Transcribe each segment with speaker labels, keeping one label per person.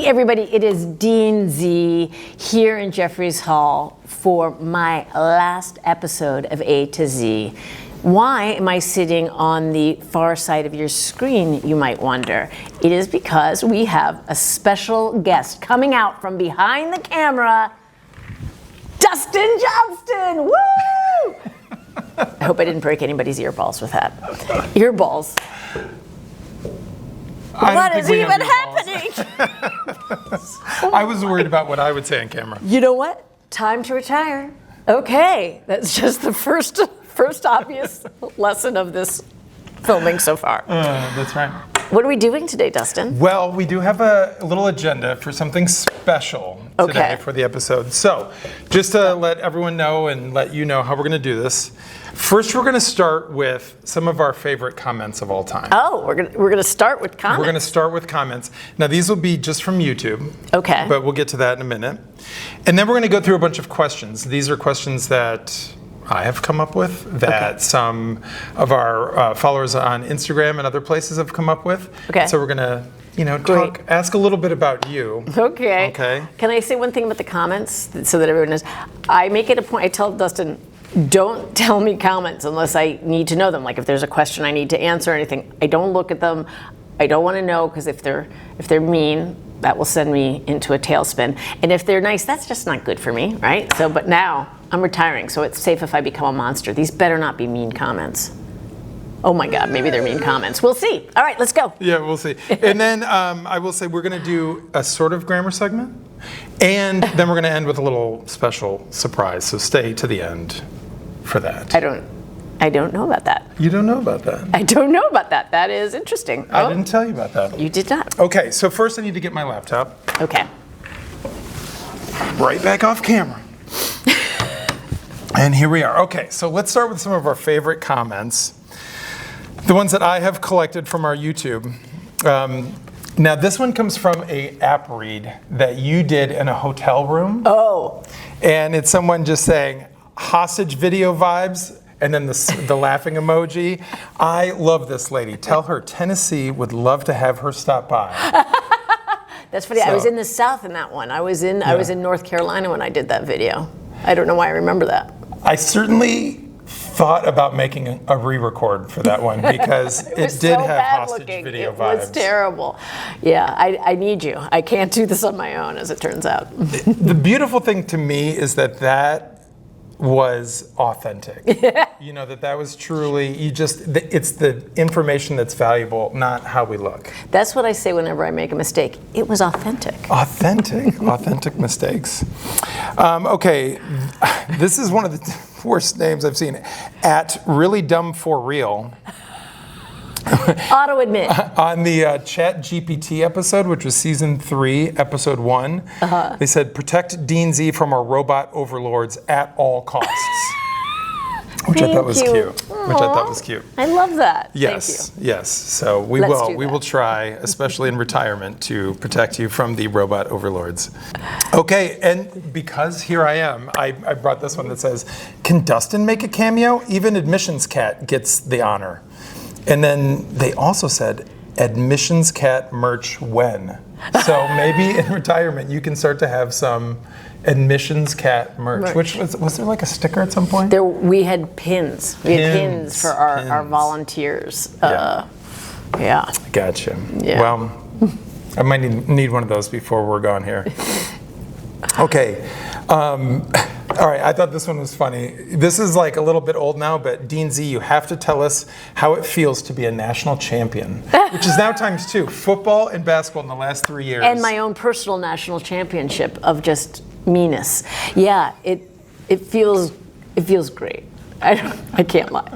Speaker 1: Hey everybody, it is Dean Z here in Jeffries Hall for my last episode of A to Z. Why am I sitting on the far side of your screen, you might wonder? It is because we have a special guest coming out from behind the camera, Dustin Johnston! Woo! I hope I didn't break anybody's earballs with that. Earballs. What is even happening?
Speaker 2: I was worried about what I would say on camera.
Speaker 1: You know what? Time to retire. Okay, that's just the first obvious lesson of this filming so far.
Speaker 2: That's right.
Speaker 1: What are we doing today, Dustin?
Speaker 2: Well, we do have a little agenda for something special today for the episode. So, just to let everyone know and let you know how we're going to do this. First, we're going to start with some of our favorite comments of all time.
Speaker 1: Oh, we're going to start with comments.
Speaker 2: We're going to start with comments. Now, these will be just from YouTube.
Speaker 1: Okay.
Speaker 2: But we'll get to that in a minute. And then we're going to go through a bunch of questions. These are questions that I have come up with, that some of our followers on Instagram and other places have come up with.
Speaker 1: Okay.
Speaker 2: So we're going to ask a little bit about you.
Speaker 1: Okay.
Speaker 2: Okay.
Speaker 1: Can I say one thing about the comments so that everyone knows? I make it a point, I tell Dustin, don't tell me comments unless I need to know them. Like if there's a question I need to answer or anything, I don't look at them. I don't want to know, because if they're mean, that will send me into a tailspin. And if they're nice, that's just not good for me, right? So, but now I'm retiring, so it's safe if I become a monster. These better not be mean comments. Oh my God, maybe they're mean comments. We'll see. All right, let's go.
Speaker 2: Yeah, we'll see. And then I will say we're going to do a sort of grammar segment, and then we're going to end with a little special surprise. So stay to the end for that.
Speaker 1: I don't know about that.
Speaker 2: You don't know about that?
Speaker 1: I don't know about that. That is interesting.
Speaker 2: I didn't tell you about that.
Speaker 1: You did not.
Speaker 2: Okay, so first I need to get my laptop.
Speaker 1: Okay.
Speaker 2: Right back off camera. And here we are. Okay, so let's start with some of our favorite comments. The ones that I have collected from our YouTube. Now this one comes from a app read that you did in a hotel room.
Speaker 1: Oh.
Speaker 2: And it's someone just saying, hostage video vibes, and then the laughing emoji. I love this lady. Tell her Tennessee would love to have her stop by.
Speaker 1: That's funny. I was in the South in that one. I was in North Carolina when I did that video. I don't know why I remember that.
Speaker 2: I certainly thought about making a re-record for that one because it did have hostage video vibes. It was terrible.
Speaker 1: Yeah, I need you. I can't do this on my own, as it turns out.
Speaker 2: The beautiful thing to me is that was authentic.
Speaker 1: Yeah.
Speaker 2: You know, that was truly, it's the information that's valuable, not how we look.
Speaker 1: That's what I say whenever I make a mistake. It was authentic.
Speaker 2: Authentic mistakes. Okay, this is one of the worst names I've seen. At Really Dumb For Real.
Speaker 1: Auto admit.
Speaker 2: On the Chat GPT episode, which was season 3, episode 1, they said, protect Dean Z from our robot overlords at all costs. Which I thought was cute.
Speaker 1: I love that.
Speaker 2: Yes,
Speaker 1: Thank you.
Speaker 2: yes. So we will try, especially in retirement, to protect you from the robot overlords. Okay, and because here I am, I brought this one that says, can Dustin make a cameo? Even Admissions Cat gets the honor. And then they also said, Admissions Cat merch when? So maybe in retirement you can start to have some Admissions Cat merch. Which was there like a sticker at some point?
Speaker 1: We had pins. We had pins for our volunteers. Yeah.
Speaker 2: Gotcha.
Speaker 1: Yeah.
Speaker 2: Well, I might need one of those before we're gone here. Okay. All right, I thought this one was funny. This is like a little bit old now, but Dean Z, you have to tell us how it feels to be a national champion, which is now times 2, football and basketball in the last 3 years.
Speaker 1: And my own personal national championship of just meanness. Yeah, it feels great. I can't lie.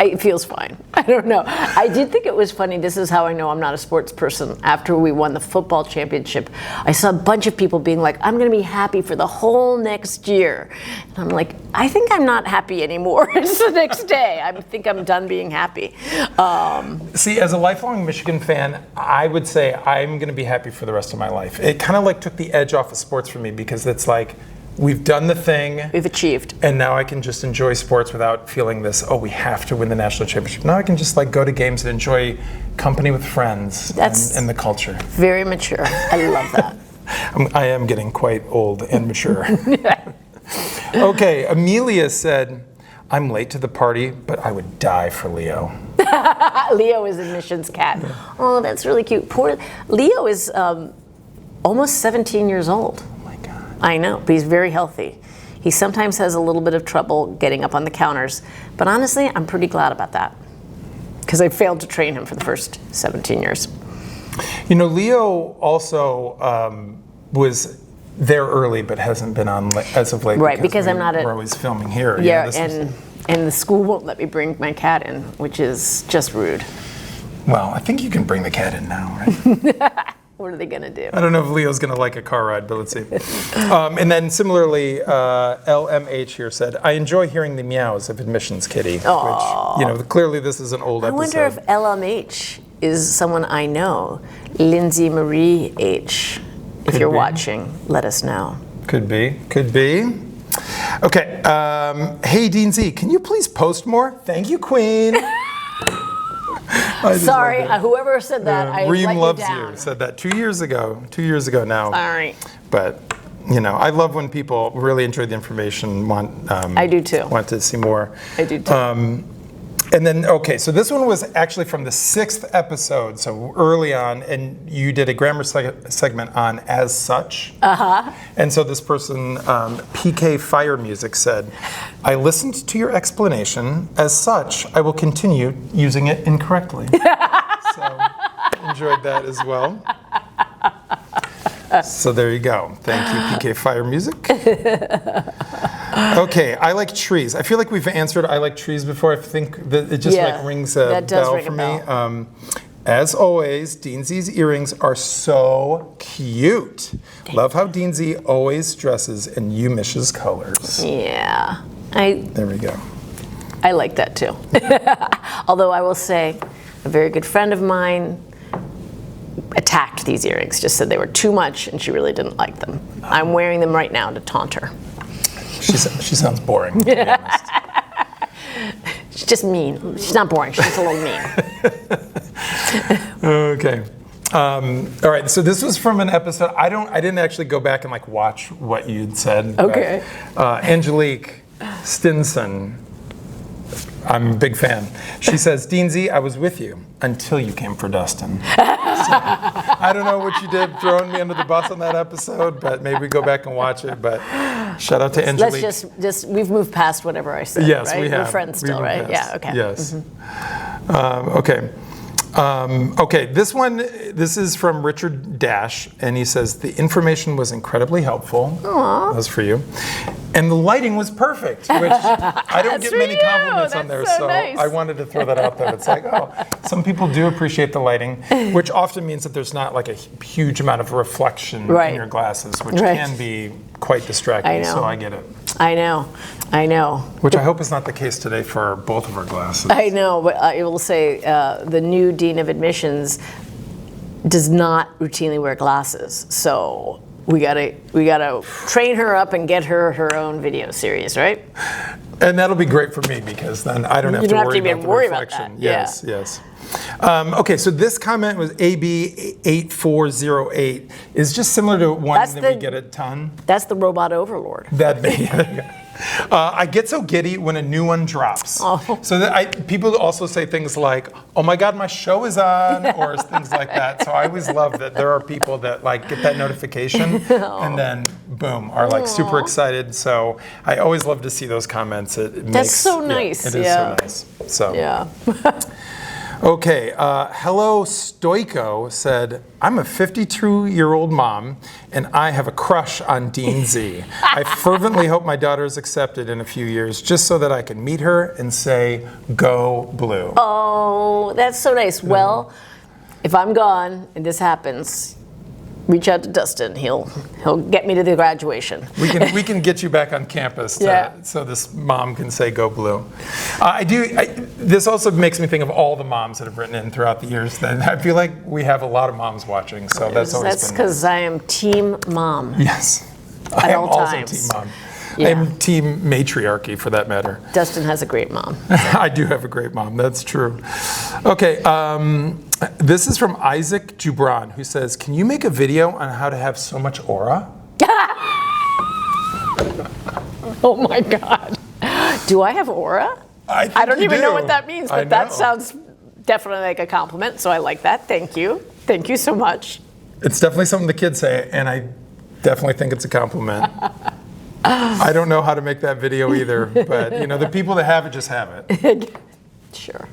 Speaker 1: It feels fine. I don't know. I did think it was funny. This is how I know I'm not a sports person. After we won the football championship, I saw a bunch of people being like, I'm going to be happy for the whole next year. And I'm like, I think I'm not happy anymore. It's the next day. I think I'm done being happy.
Speaker 2: See, as a lifelong Michigan fan, I would say I'm going to be happy for the rest of my life. It kind of like took the edge off of sports for me because it's like, we've done the thing.
Speaker 1: We've achieved.
Speaker 2: And now I can just enjoy sports without feeling this, we have to win the national championship. Now I can just like go to games and enjoy company with friends and the culture.
Speaker 1: Very mature. I love that.
Speaker 2: I am getting quite old and mature. Okay, Amelia said, I'm late to the party, but I would die for Leo.
Speaker 1: Leo is Admission's cat. Oh, that's really cute. Poor Leo is almost 17 years old.
Speaker 2: Oh my God.
Speaker 1: I know, but he's very healthy. He sometimes has a little bit of trouble getting up on the counters, but honestly, I'm pretty glad about that because I failed to train him for the first 17 years.
Speaker 2: You know, Leo also was there early, but hasn't been on as of late.
Speaker 1: Right, because I'm not
Speaker 2: we're always filming here.
Speaker 1: Yeah, and the school won't let me bring my cat in, which is just rude.
Speaker 2: Well, I think you can bring the cat in now, right?
Speaker 1: What are they gonna do?
Speaker 2: I don't know if Leo's gonna like a car ride, but let's see. And then similarly, LMH here said, I enjoy hearing the meows of Admissions Kitty,
Speaker 1: Aww.
Speaker 2: which, you know, clearly this is an old episode.
Speaker 1: I wonder if LMH is someone I know. Lindsay Marie H. If
Speaker 2: Could
Speaker 1: you're
Speaker 2: be.
Speaker 1: watching, let us know.
Speaker 2: Could be, could be. Okay, hey Dean Z, can you please post more? Thank you, Queen.
Speaker 1: Sorry, whoever said that, I
Speaker 2: Reem
Speaker 1: let
Speaker 2: loves
Speaker 1: you down.
Speaker 2: you. Said that 2 years ago. 2 years ago now.
Speaker 1: Sorry.
Speaker 2: But you know, I love when people really enjoy the information.
Speaker 1: I do too.
Speaker 2: Want to see more.
Speaker 1: I do too.
Speaker 2: And then, okay, so this one was actually from the 6th episode, so early on, and you did a grammar segment on as such. Uh-huh. And so this person, PK Fire Music, said, I listened to your explanation. As such, I will continue using it incorrectly. So, enjoyed that as well. So there you go. Thank you, PK Fire Music. Okay, I like trees. I feel like we've answered I like trees before. I think that it just like rings a bell for me. As always, Dean Z's earrings are so cute. Love how Dean Z always dresses in Umish's colors.
Speaker 1: Yeah.
Speaker 2: There we go.
Speaker 1: I like that too. Although I will say, a very good friend of mine attacked these earrings, just said they were too much and she really didn't like them. I'm wearing them right now to taunt her.
Speaker 2: She sounds boring, to be honest.
Speaker 1: She's just mean. She's not boring, she's just a little mean.
Speaker 2: Okay. All right, so this was from an episode. I didn't actually go back and like watch what you'd said.
Speaker 1: Okay.
Speaker 2: But, Angelique Stinson, I'm a big fan. She says, Dean Z, I was with you until you came for Dustin. So, I don't know what you did throwing me under the bus on that episode, but maybe we go back and watch it. But shout out to Angelique.
Speaker 1: Let's just we've moved past whatever I said.
Speaker 2: Yes,
Speaker 1: right?
Speaker 2: we have.
Speaker 1: We're friends still, right?
Speaker 2: Past.
Speaker 1: Yeah, okay.
Speaker 2: Yes. Okay. Okay, this is from Richard Dash, and he says, the information was incredibly helpful.
Speaker 1: Aww.
Speaker 2: That was for you. And the lighting was perfect, which I don't get many compliments on there, so
Speaker 1: nice.
Speaker 2: I wanted to throw that out there. It's like, oh, some people do appreciate the lighting, which often means that there's not like a huge amount of reflection in your glasses, which can be quite distracting,
Speaker 1: I know.
Speaker 2: so I get it.
Speaker 1: I know.
Speaker 2: Which I hope is not the case today for both of our glasses.
Speaker 1: I know, but I will say the new Dean of Admissions does not routinely wear glasses, so we gotta train her up and get her own video series, right? And
Speaker 2: that'll be great for me because then I don't have to worry about the reflection. Yes. Okay, so this comment was AB8408 is just similar to one that we get a ton.
Speaker 1: That's the robot overlord.
Speaker 2: I get so giddy when a new one drops. Oh. So people also say things like, "Oh my God, my show is on," or things like that. So I always love that there are people that like get that notification and then boom are like super excited. So I always love to see those comments.
Speaker 1: That's so nice.
Speaker 2: It is so nice. So
Speaker 1: yeah.
Speaker 2: Okay, Hello Stoico said, I'm a 52-year-old mom and I have a crush on Dean Z. I fervently hope my daughter is accepted in a few years just so that I can meet her and say, go blue.
Speaker 1: Oh, that's so nice. Well, if I'm gone and this happens, reach out to Dustin. He'll get me to the graduation.
Speaker 2: We can get you back on campus so this mom can say go blue. This also makes me think of all the moms that have written in throughout the years. Then I feel like we have a lot of moms watching, so that's
Speaker 1: because I am team mom.
Speaker 2: Yes, I am also team mom.
Speaker 1: Yeah.
Speaker 2: I'm team matriarchy for that matter.
Speaker 1: Dustin has a great mom.
Speaker 2: I do have a great mom, that's true. Okay, this is from Isaac Jubran, who says, can you make a video on how to have so much aura?
Speaker 1: Oh my God. Do I have aura? I don't even know what that means, but that sounds definitely like a compliment, so I like that. Thank you. Thank you so much.
Speaker 2: It's definitely something the kids say, and I definitely think it's a compliment. I don't know how to make that video either, but the people that have it just have it.
Speaker 1: Sure.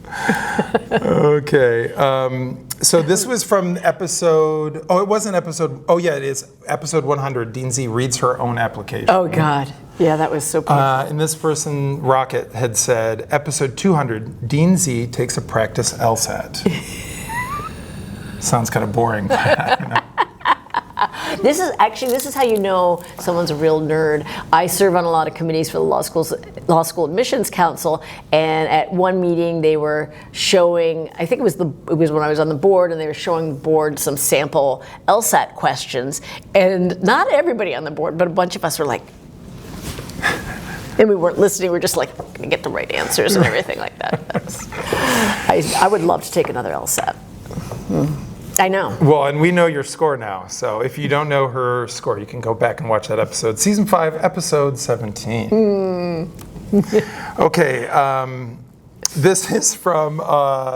Speaker 2: Okay. So this was from episode, it wasn't episode, it is episode 100. Dean Z reads her own application.
Speaker 1: Oh God. Yeah, that was so painful.
Speaker 2: And this person, Rocket, had said, episode 200, Dean Z takes a practice LSAT. Sounds kind of boring, but I don't know.
Speaker 1: This is how you know someone's a real nerd. I serve on a lot of committees for the law school admissions council, and at one meeting they were showing, I think it was when I was on the board, and they were showing the board some sample LSAT questions, and not everybody on the board, but a bunch of us were like, and we weren't listening, we were just like, gonna get the right answers and everything like that. I would love to take another LSAT. I know. Well,
Speaker 2: and we know your score now, so if you don't know her score, you can go back and watch that episode. Season 5, episode 17. Okay, this is from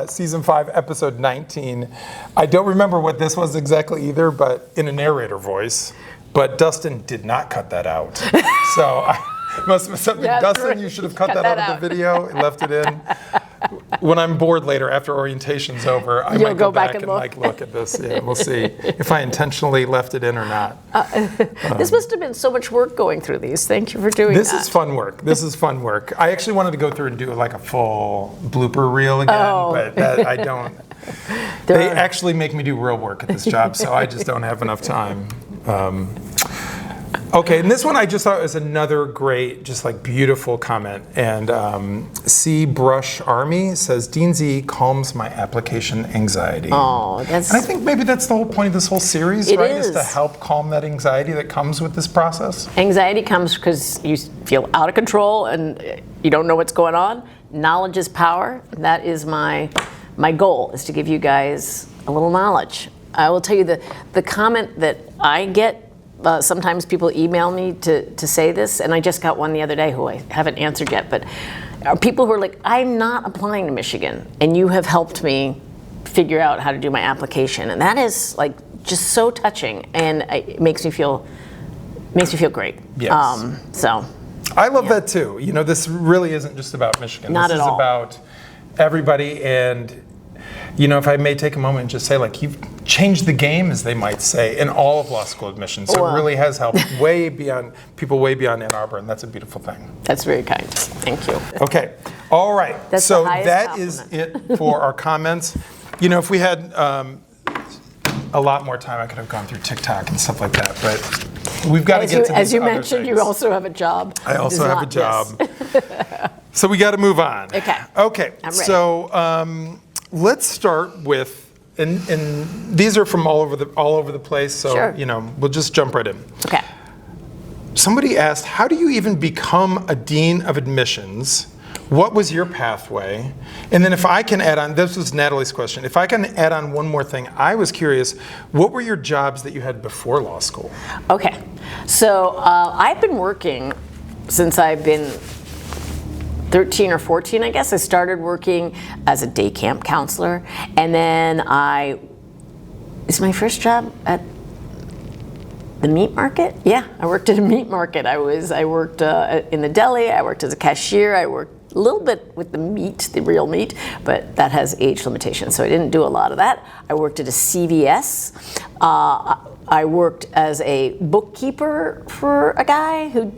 Speaker 2: season 5, episode 19. I don't remember what this was exactly either, but in a narrator voice. But Dustin did not cut that out. So it must have been something. Yeah, Dustin, you should have cut that out of the video and left it in. When I'm bored later after orientation's over, I might go back and look at this. Yeah, we'll see if I intentionally left it in or not.
Speaker 1: This must have been so much work going through these. Thank you for doing that.
Speaker 2: This is fun work. This is fun work. I actually wanted to go through and do like a full blooper reel again, but that I don't. They actually make me do real work at this job, so I just don't have enough time. Okay, and this one I just thought was another great, just like beautiful comment. And C Brush Army says, Dean Z calms my application anxiety.
Speaker 1: Oh, that's.
Speaker 2: And I think maybe that's the whole point of this whole series, right? Is to help calm that anxiety that comes with this process.
Speaker 1: Anxiety comes because you feel out of control and you don't know what's going on. Knowledge is power. That is my goal, is to give you guys a little knowledge. I will tell you the comment that I get. Sometimes people email me to say this, and I just got one the other day who I haven't answered yet, but are people who are like, I'm not applying to Michigan, and you have helped me figure out how to do my application. And that is like just so touching, and it makes me feel great.
Speaker 2: Yes.
Speaker 1: So
Speaker 2: I love that too. This really isn't just about Michigan.
Speaker 1: Not at all.
Speaker 2: This is about everybody, and if I may take a moment and just say, like, you've changed the game, as they might say, in all of law school admissions. So it really has helped way beyond Ann Arbor, and that's a beautiful thing.
Speaker 1: That's very kind. Thank you.
Speaker 2: Okay. All right.
Speaker 1: That's
Speaker 2: so
Speaker 1: the highest
Speaker 2: that
Speaker 1: compliment.
Speaker 2: is it for our comments. If we had a lot more time, I could have gone through TikTok and stuff like that, but we've got to get to these
Speaker 1: As you
Speaker 2: other
Speaker 1: mentioned,
Speaker 2: things.
Speaker 1: you also have a job.
Speaker 2: I also have a job. So we got to move on.
Speaker 1: Okay.
Speaker 2: Okay.
Speaker 1: I'm ready.
Speaker 2: So let's start with, and these are from all over the place. So
Speaker 1: Sure.
Speaker 2: We'll just jump right in.
Speaker 1: Okay.
Speaker 2: Somebody asked, how do you even become a dean of admissions? What was your pathway? And then if I can add on, this was Natalie's question. If I can add on one more thing, I was curious, what were your jobs that you had before law school?
Speaker 1: Okay. So I've been working since I've been 13 or 14, I guess. I started working as a day camp counselor, and then it's my first job at the meat market. Yeah, I worked at a meat market. I worked in the deli. I worked as a cashier. I worked a little bit with the meat, the real meat, but that has age limitations, so I didn't do a lot of that. I worked at a CVS. I worked as a bookkeeper for a guy who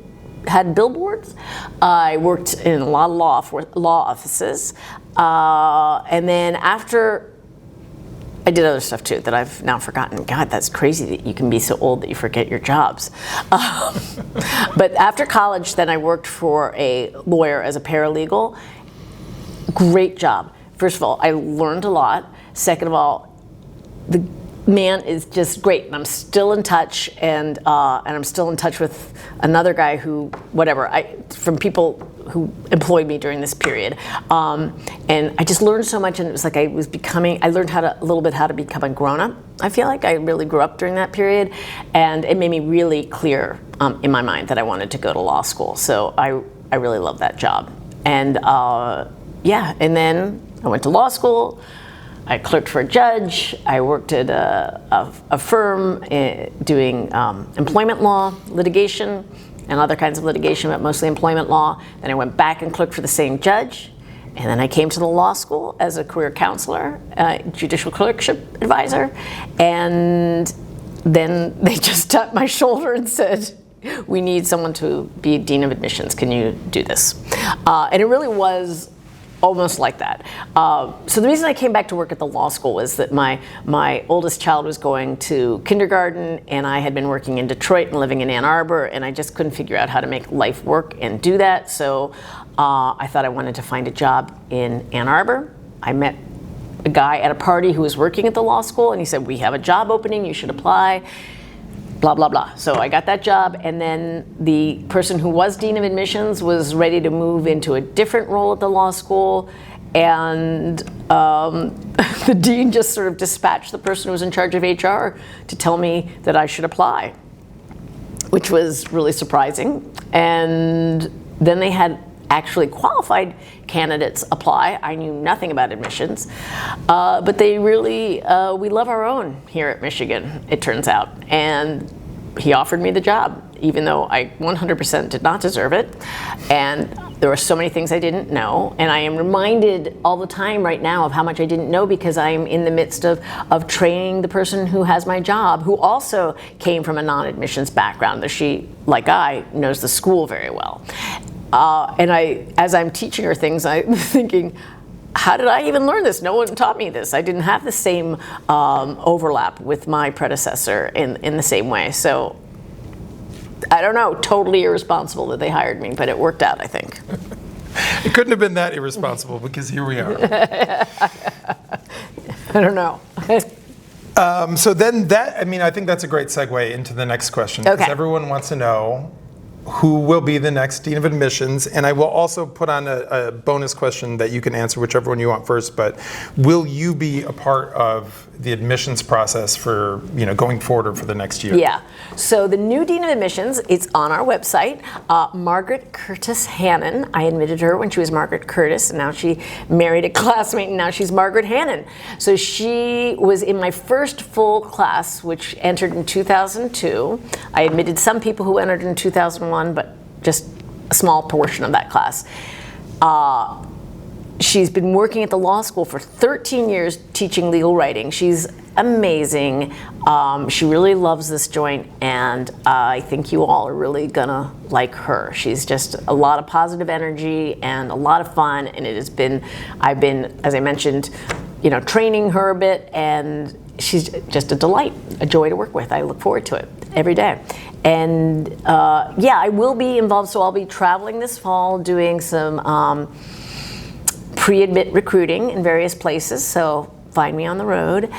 Speaker 1: had billboards. I worked in a lot of law offices. And then after, I did other stuff too that I've now forgotten. God, that's crazy that you can be so old that you forget your jobs. But after college, then I worked for a lawyer as a paralegal. Great job. First of all, I learned a lot. Second of all, man is just great, and I'm still in touch, and I'm still in touch with another guy who, from people who employed me during this period, and I just learned so much, and it was like I learned a little bit how to become a grown-up. I feel like I really grew up during that period, and it made me really clear in my mind that I wanted to go to law school. So I really love that job, and and then I went to law school. I clerked for a judge. I worked at a firm doing employment law, litigation, and other kinds of litigation, but mostly employment law. Then I went back and clerked for the same judge. And then I came to the law school as a career counselor, judicial clerkship advisor. And then they just tapped my shoulder and said, we need someone to be dean of admissions. Can you do this? And it really was almost like that. So the reason I came back to work at the law school was that my oldest child was going to kindergarten, and I had been working in Detroit and living in Ann Arbor, and I just couldn't figure out how to make life work and do that. So I thought I wanted to find a job in Ann Arbor. I met a guy at a party who was working at the law school, and he said, we have a job opening, you should apply. Blah, blah, blah. So I got that job, and then the person who was dean of admissions was ready to move into a different role at the law school, and the dean just sort of dispatched the person who was in charge of HR to tell me that I should apply, which was really surprising. And then they had actually qualified candidates apply. I knew nothing about admissions, but they really, we love our own here at Michigan, it turns out. And he offered me the job, even though I 100% did not deserve it. And there were so many things I didn't know. And I am reminded all the time right now of how much I didn't know, because I am in the midst of training the person who has my job, who also came from a non-admissions background, that she, like I, knows the school very well. And as I'm teaching her things, I'm thinking, how did I even learn this? No one taught me this. I didn't have the same overlap with my predecessor in the same way. So I don't know, totally irresponsible that they hired me, but it worked out, I think.
Speaker 2: It couldn't have been that irresponsible, because here we are.
Speaker 1: I don't know.
Speaker 2: So then I think that's a great segue into the next question, because everyone wants to know who will be the next dean of admissions, and I will also put on a bonus question that you can answer whichever one you want first. But will you be a part of the admissions process for going forward or for the next year?
Speaker 1: Yeah. So the new dean of admissions, it's on our website. Margaret Curtis Hannon. I admitted her when she was Margaret Curtis, and now she married a classmate, and now she's Margaret Hannon. So she was in my first full class, which entered in 2002. I admitted some people who entered in 2001. But just a small portion of that class. She's been working at the law school for 13 years teaching legal writing. She's amazing. She really loves this joint, and I think you all are really gonna like her. She's just a lot of positive energy and a lot of fun, and I've been, as I mentioned, training her a bit, and she's just a delight, a joy to work with. I look forward to it every day. And I will be involved, so I'll be traveling this fall doing some pre-admit recruiting in various places, so find me on the road.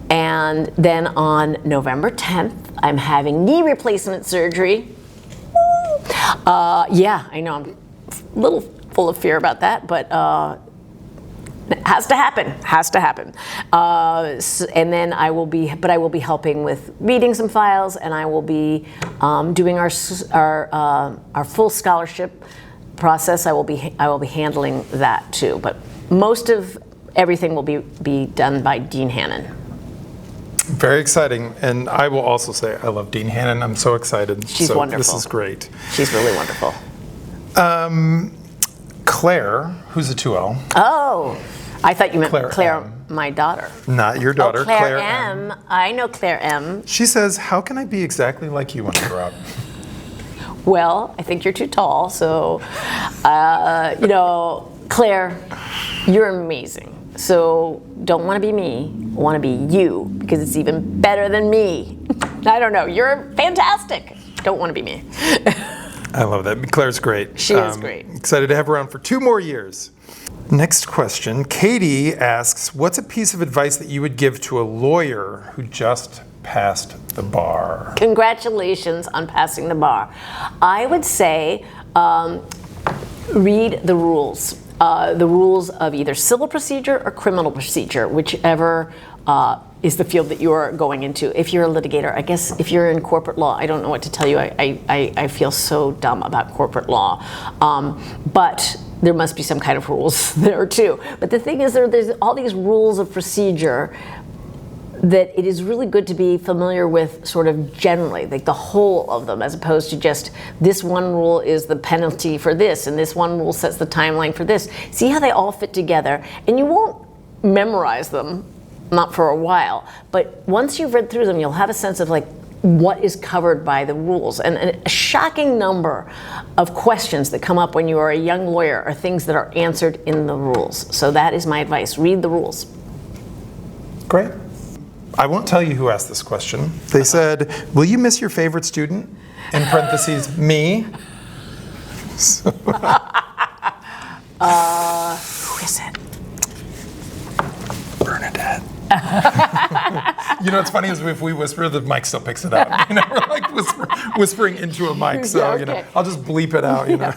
Speaker 1: And then on November 10th, I'm having knee replacement surgery. I know I'm a little full of fear about that, but it has to happen. And then I will be helping with reading some files, and I will be doing our full scholarship process. I will be handling that too. But most of everything will be done by Dean Hannon.
Speaker 2: Very exciting, and I will also say I love Dean Hannon. I'm so excited.
Speaker 1: She's wonderful.
Speaker 2: This is great.
Speaker 1: She's really wonderful.
Speaker 2: Claire, who's a 2L.
Speaker 1: Oh, I thought you meant Claire my daughter.
Speaker 2: Not your daughter,
Speaker 1: Claire M. I know Claire M.
Speaker 2: She says, how can I be exactly like you when I grow up?
Speaker 1: Well, I think you're too tall, so, Claire, you're amazing. So don't want to be me, want to be you, because it's even better than me. I don't know, you're fantastic. Don't want to be me.
Speaker 2: I love that. Claire's great.
Speaker 1: She is great.
Speaker 2: Excited to have her on for 2 more years. Next question. Katie asks, what's a piece of advice that you would give to a lawyer who just passed the bar?
Speaker 1: Congratulations on passing the bar. I would say read the rules. The rules of either civil procedure or criminal procedure, whichever is the field that you're going into. If you're a litigator, I guess if you're in corporate law, I don't know what to tell you. I feel so dumb about corporate law. But there must be some kind of rules there too. But the thing is, there's all these rules of procedure that it is really good to be familiar with sort of generally, like the whole of them, as opposed to just this one rule is the penalty for this, and this one rule sets the timeline for this. See how they all fit together, and you won't memorize them, not for a while, but once you've read through them, you'll have a sense of like what is covered by the rules. And a shocking number of questions that come up when you are a young lawyer are things that are answered in the rules. So that is my advice, read the rules.
Speaker 2: Great. I won't tell you who asked this question. They said, will you miss your favorite student? In parentheses, me. So,
Speaker 1: Who is it?
Speaker 2: Bernadette. You know what's funny is if we whisper, the mic still picks it up. You know, we're like whispering into a mic. So,
Speaker 1: Yeah, okay.
Speaker 2: you know, I'll just bleep it out, you know.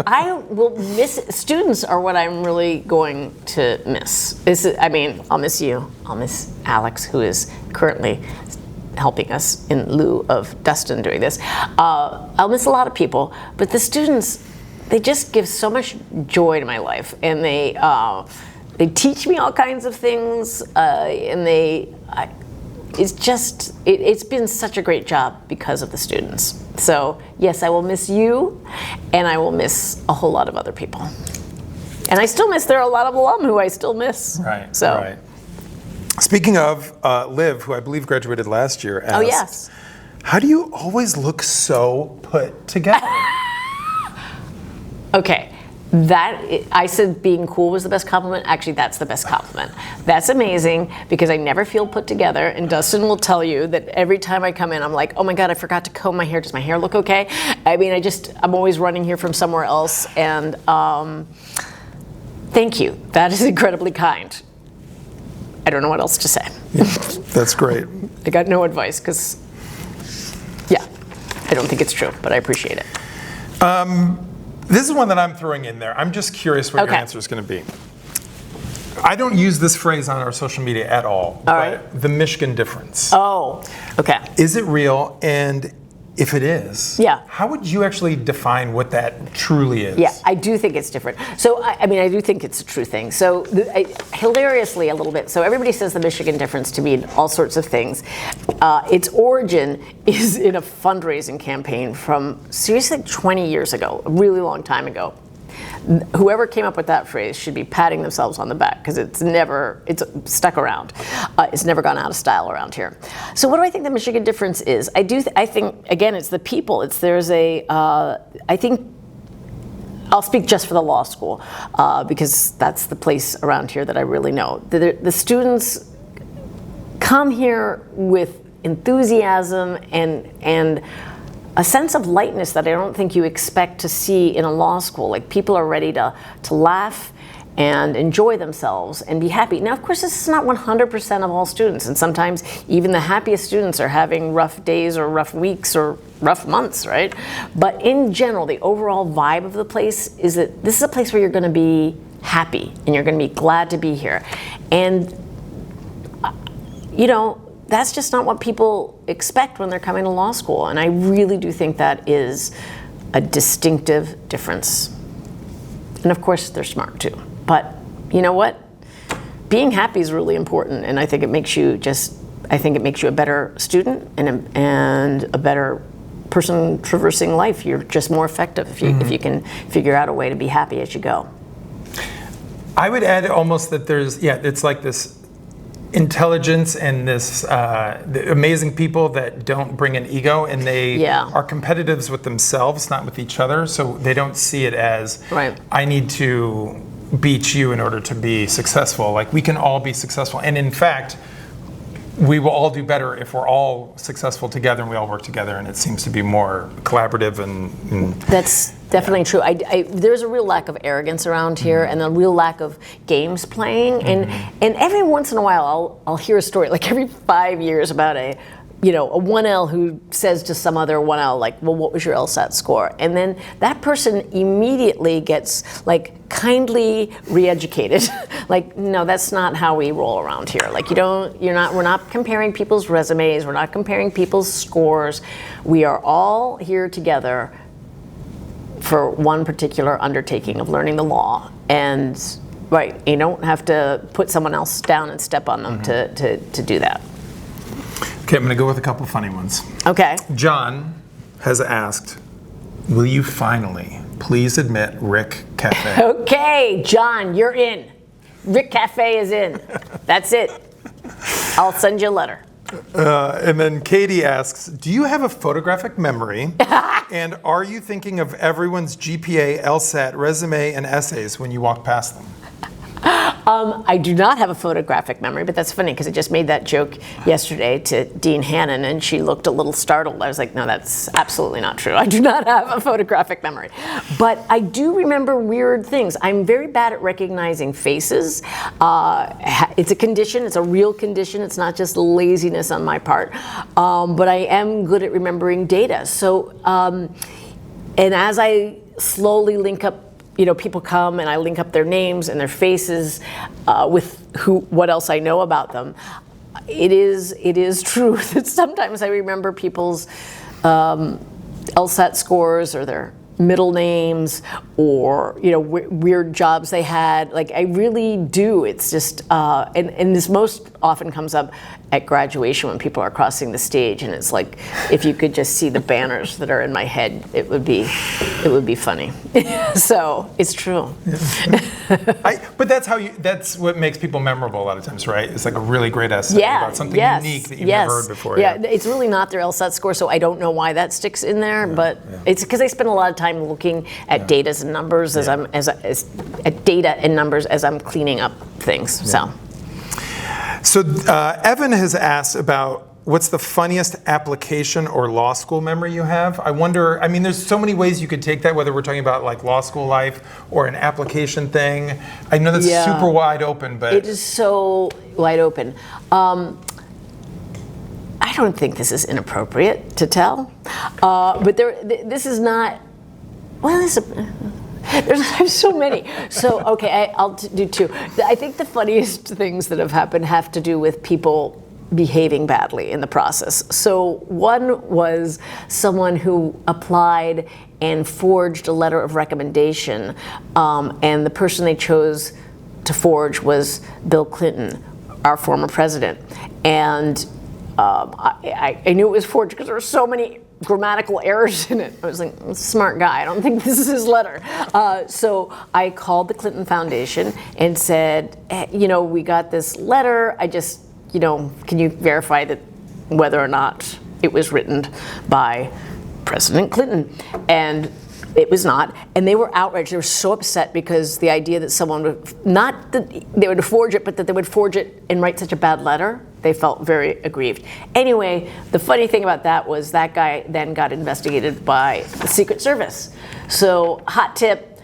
Speaker 1: I will miss, students are what I'm really going to miss. I'll miss you. I'll miss Alex, who is currently helping us in lieu of Dustin doing this. I'll miss a lot of people, but the students, they just give so much joy to my life, and they teach me all kinds of things, and it's been such a great job because of the students. So yes, I will miss you, and I will miss a whole lot of other people. And I still miss, there are a lot of alum who I still miss.
Speaker 2: Right,
Speaker 1: so.
Speaker 2: right. Speaking of, Liv, who I believe graduated last year, asked,
Speaker 1: Oh yes.
Speaker 2: how do you always look so put together?
Speaker 1: Okay. I said being cool was the best compliment. Actually, that's the best compliment. That's amazing because I never feel put together. And Dustin will tell you that every time I come in, I'm like, oh my God, I forgot to comb my hair. Does my hair look okay? I mean, I'm always running here from somewhere else. And thank you. That is incredibly kind. I don't know what else to say.
Speaker 2: Yeah, that's great.
Speaker 1: I got no advice because, yeah, I don't think it's true, but I appreciate it.
Speaker 2: This is one that I'm throwing in there. I'm just curious what your answer is going to be. I don't use this phrase on our social media at all.
Speaker 1: All right.
Speaker 2: The Michigan difference.
Speaker 1: Oh, okay.
Speaker 2: Is it real? And if it is,
Speaker 1: yeah,
Speaker 2: how would you actually define what that truly is?
Speaker 1: Yeah, I do think it's different. So, I do think it's a true thing. So, hilariously a little bit, so everybody says the Michigan difference to mean all sorts of things. Its origin is in a fundraising campaign from seriously 20 years ago, a really long time ago. Whoever came up with that phrase should be patting themselves on the back because it's stuck around. It's never gone out of style around here. So what do I think the Michigan difference is? I think again, it's the people. I think I'll speak just for the law school because that's the place around here that I really know. The students come here with enthusiasm and a sense of lightness that I don't think you expect to see in a law school. Like people are ready to laugh and enjoy themselves and be happy. Now, of course, this is not 100% of all students, and sometimes even the happiest students are having rough days or rough weeks or rough months, right? But in general, the overall vibe of the place is that this is a place where you're going to be happy and you're going to be glad to be here. And, you know, that's just not what people expect when they're coming to law school. And I really do think that is a distinctive difference. And of course, they're smart too. But you know what? Being happy is really important. And I think it makes you a better student and a better person traversing life. You're just more effective if you can figure out a way to be happy as you go.
Speaker 2: I would add almost that it's like this intelligence and this amazing people that don't bring an ego, and they are competitives with themselves, not with each other. So they don't see it as, I need to beat you in order to be successful. Like we can all be successful. And in fact, we will all do better if we're all successful together and we all work together, and it seems to be more collaborative and
Speaker 1: That's definitely true. There's a real lack of arrogance around here, and a real lack of games playing. And every once in a while, I'll hear a story, like every 5 years, about a 1L who says to some other 1L, like, well, what was your LSAT score? And then that person immediately gets like kindly re-educated. Like, no, that's not how we roll around here. Like, we're not comparing people's resumes, we're not comparing people's scores. We are all here together for one particular undertaking of learning the law. And right, you don't have to put someone else down and step on them to do that.
Speaker 2: Okay, I'm going to go with a couple funny ones.
Speaker 1: Okay.
Speaker 2: John has asked, will you finally please admit Rick Cafe?
Speaker 1: Okay, John, you're in. Rick Cafe is in. That's it. I'll send you a letter.
Speaker 2: And then Katie asks, do you have a photographic memory? And are you thinking of everyone's GPA, LSAT, resume, and essays when you walk past them?
Speaker 1: I do not have a photographic memory, but that's funny because I just made that joke yesterday to Dean Hannon, and she looked a little startled. I was like, no, that's absolutely not true. I do not have a photographic memory. But I do remember weird things. I'm very bad at recognizing faces. It's a condition. It's a real condition. It's not just laziness on my part. But I am good at remembering data. So, and as I slowly link up, people come and I link up their names and their faces with what else I know about them. It is true that sometimes I remember people's LSAT scores or their middle names or weird jobs they had. Like, I really do. It's just and this most often comes up at graduation when people are crossing the stage, and it's like, if you could just see the banners that are in my head, it would be funny. So it's true.
Speaker 2: Yeah. But that's what makes people memorable a lot of times, right? It's like a really great essay about something unique that you've never heard before.
Speaker 1: Yeah, it's really not their LSAT score, so I don't know why that sticks in there, but it's because I spend a lot of time looking at data and numbers as I'm cleaning up things.
Speaker 2: So Evan has asked about what's the funniest application or law school memory you have? I wonder, there's so many ways you could take that, whether we're talking about like law school life or an application thing. I know that's super wide open, but...
Speaker 1: It is so wide open. I don't think this is inappropriate to tell, but this is not, well, there's so many. So, okay, I'll do two. I think the funniest things that have happened have to do with people behaving badly in the process. So one was someone who applied and forged a letter of recommendation, and the person they chose to forge was Bill Clinton, our former president. And I knew it was forged because there were so many grammatical errors in it. I was like, smart guy, I don't think this is his letter. So I called the Clinton Foundation and said, hey, we got this letter. I just, can you verify that whether or not it was written by President Clinton? And it was not, and they were outraged. They were so upset because the idea that someone would, not that they would forge it, but that they would forge it and write such a bad letter, they felt very aggrieved. Anyway, the funny thing about that was that guy then got investigated by the Secret Service. So, hot tip,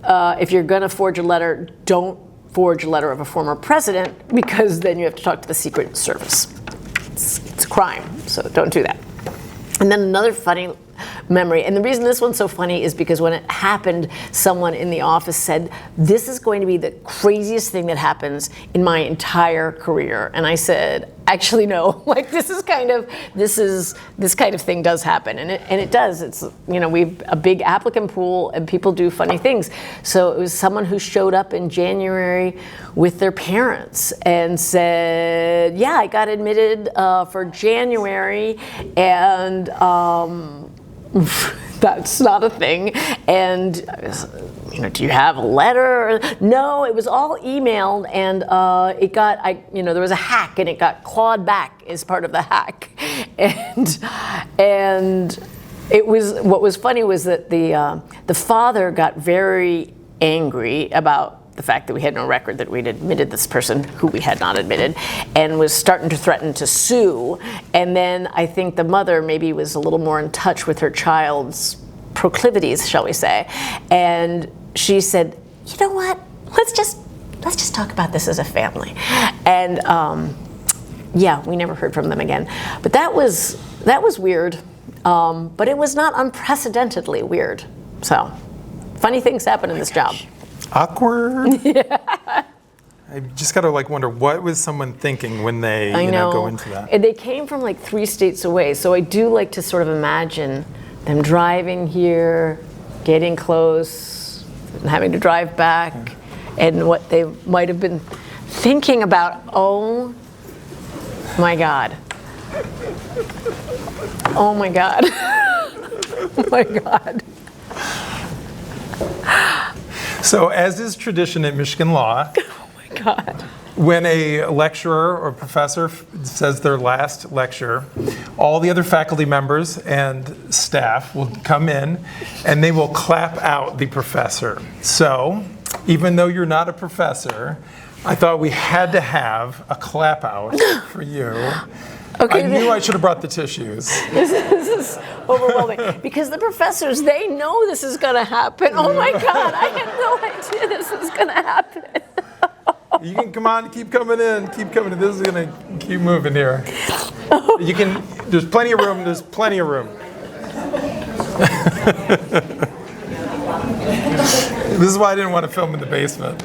Speaker 1: if you're gonna forge a letter, don't forge a letter of a former president, because then you have to talk to the Secret Service. It's a crime, so don't do that. And then another funny memory, and the reason this one's so funny is because when it happened, someone in the office said, this is going to be the craziest thing that happens in my entire career. And I said, actually no, like this kind of thing does happen, and it does. It's, we've a big applicant pool and people do funny things. So it was someone who showed up in January with their parents and said, yeah, I got admitted for January, and that's not a thing. And do you have a letter? No, it was all emailed, and it got, there was a hack, and it got clawed back as part of the hack. And it was, what was funny was that the father got very angry about the fact that we had no record that we'd admitted this person who we had not admitted, and was starting to threaten to sue. And then I think the mother maybe was a little more in touch with her child's proclivities, shall we say, and she said, you know what, let's just talk about this as a family. And yeah, we never heard from them again. But that was weird, but it was not unprecedentedly weird. So funny things happen in this job.
Speaker 2: Awkward. Yeah. I just gotta wonder, what was someone thinking when they go into that?
Speaker 1: And they came from 3 states away, so I do like to sort of imagine them driving here, getting close, and having to drive back, and what they might have been thinking about. Oh my God. Oh my God. Oh my God.
Speaker 2: So, as is tradition at Michigan Law,
Speaker 1: Oh my God.
Speaker 2: when a lecturer or professor says their last lecture, all the other faculty members and staff will come in and they will clap out the professor. So, even though you're not a professor, I thought we had to have a clap out for you.
Speaker 1: Okay,
Speaker 2: I knew I should have brought the tissues.
Speaker 1: This is overwhelming. Because the professors, they know this is going to happen. Oh my God, I had no idea this was going to happen.
Speaker 2: You can come on, keep coming in, keep coming in. This is going to keep moving here. You can, there's plenty of room, there's plenty of room. This is why I didn't want to film in the basement.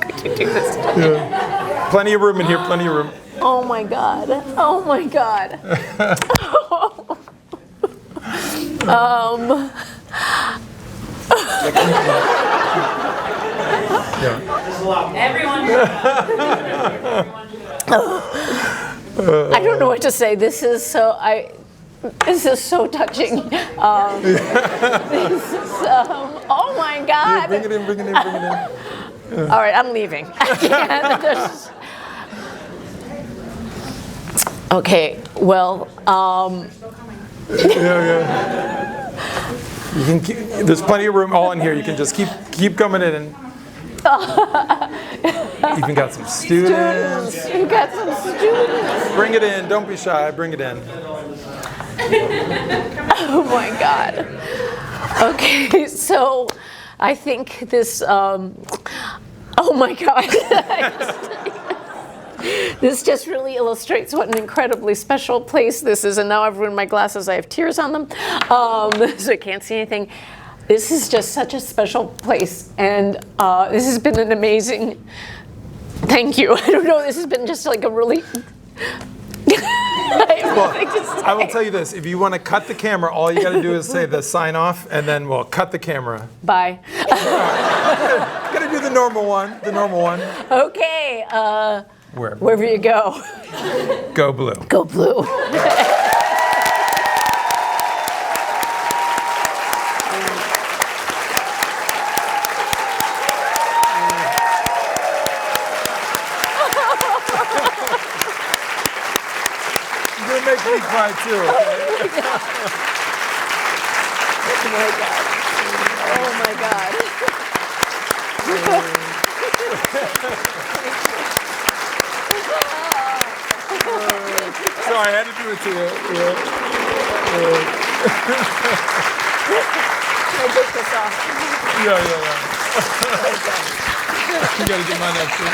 Speaker 1: Could you do this?
Speaker 2: Yeah. Plenty of room in here, plenty of room.
Speaker 1: Oh my God. Oh my God.
Speaker 3: Everyone.
Speaker 1: I don't know what to say. This is so touching. Oh my God.
Speaker 2: Bring it in, bring it in, bring it in.
Speaker 1: All right, I'm leaving. I can't. Okay, well,
Speaker 2: Yeah. You can keep, there's plenty of room all in here. You can just keep coming in. And even got some students.
Speaker 1: You got some students.
Speaker 2: Bring it in. Don't be shy. Bring it in.
Speaker 1: Oh my God. Okay, so I think this. Oh my God. This just really illustrates what an incredibly special place this is. And now I've ruined my glasses. I have tears on them, so I can't see anything. This is just such a special place. And this has been an amazing, thank you. I don't know, this has been just a really,
Speaker 2: I will tell you this. If you want to cut the camera, all you got to do is say the sign off, and then we'll cut the camera.
Speaker 1: Bye.
Speaker 2: Got to do the normal one. The normal one.
Speaker 1: Okay.
Speaker 2: Wherever
Speaker 1: you go.
Speaker 2: Go blue.
Speaker 1: Go blue.
Speaker 2: You're going to make me cry too, okay?
Speaker 1: Oh my God.
Speaker 2: Sorry, I had to do it to you.
Speaker 1: Can I take this off?
Speaker 2: Yeah. You got to get mine up too.